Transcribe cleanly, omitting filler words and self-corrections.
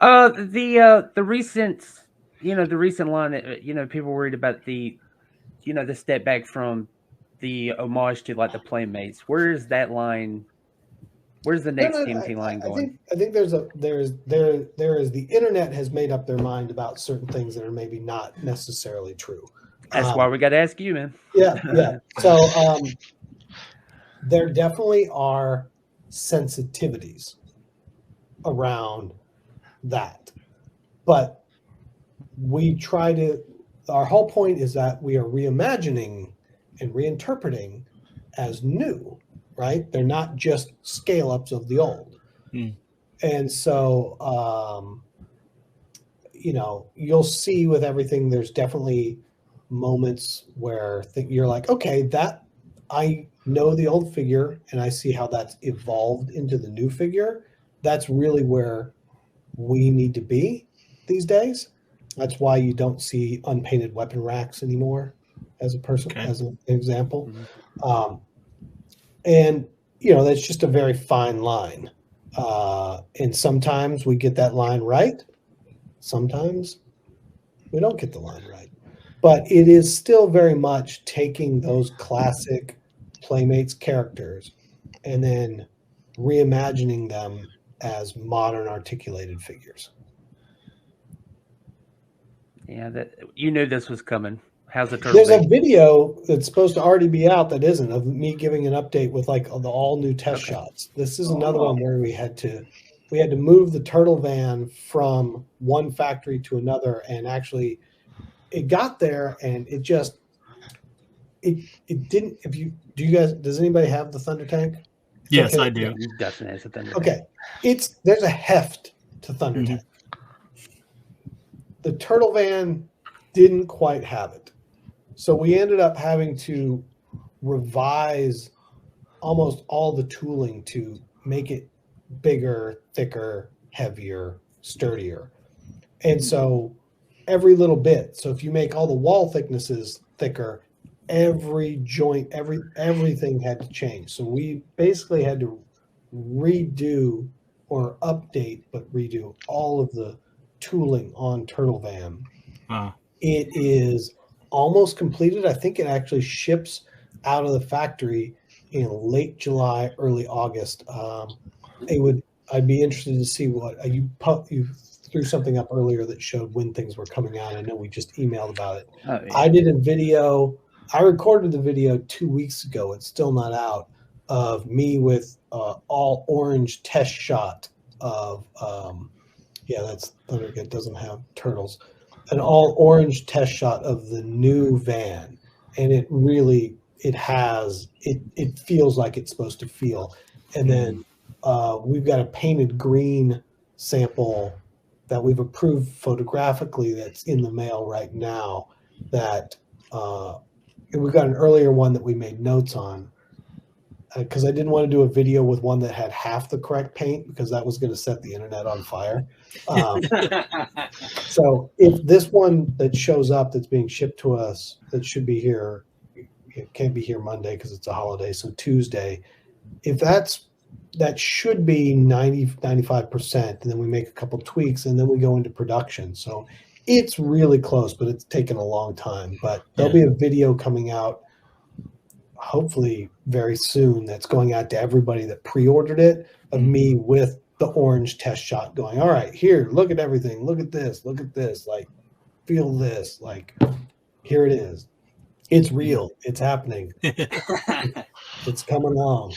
The recent, the recent line, people worried about the step back from the homage to like the Playmates. Where is that line? Where's the No, next no, TMT line going? I think there is the internet has made up their mind about certain things that are maybe not necessarily true. That's why we got to ask you, man. Yeah. So there definitely are sensitivities around that, but we try to. Our whole point is that we are reimagining and reinterpreting as new, right? They're not just scale ups of the old. And so, you'll see with everything, there's definitely moments where you're like, okay, that I know the old figure and I see how that's evolved into the new figure. That's really where we need to be these days. That's why you don't see unpainted weapon racks anymore, as an example. Mm-hmm. And that's just a very fine line. And sometimes we get that line right. Sometimes we don't get the line right. But it is still very much taking those classic Playmates characters and then reimagining them as modern articulated figures. Yeah, that you knew this was coming. How's the turtle? There's a video that's supposed to already be out that isn't, of me giving an update with like the all new test shots. This is another one where we had to move the turtle van from one factory to another, and actually it got there and it didn't. Does anybody have the Thunder Tank? Yes, okay. I do. Yeah, Dustin has a Thunder Tank. There's a heft to Thunder Tank. The turtle van didn't quite have it. So we ended up having to revise almost all the tooling to make it bigger, thicker, heavier, sturdier. And so every little bit. So if you make all the wall thicknesses thicker, every joint, everything had to change. So we basically had to redo or update, but redo all of the tooling on Turtle Van. Wow. It is almost completed. I think it actually ships out of the factory in late July, early August. I'd be interested to see what you threw something up earlier that showed when things were coming out. I know we just emailed about it. Oh, yeah. I did a video. I recorded the video 2 weeks ago. It's still not out, of me with all orange test shot of that's Thundercat doesn't have turtles. An all orange test shot of the new van, and it feels like it's supposed to feel. And then we've got a painted green sample that we've approved photographically that's in the mail right now, that we've got an earlier one that we made notes on, because I didn't want to do a video with one that had half the correct paint, because that was going to set the internet on fire. So if this one that shows up that's being shipped to us, that should be here, it can't be here Monday because it's a holiday, so Tuesday, if that should be 95%, and then we make a couple tweaks and then we go into production. So it's really close, but it's taken a long time. But there'll be a video coming out hopefully very soon that's going out to everybody that pre-ordered it, of me with the orange test shot going, all right, here, look at everything, look at this, like, feel this, like, here it is. It's real. It's happening. It's coming along.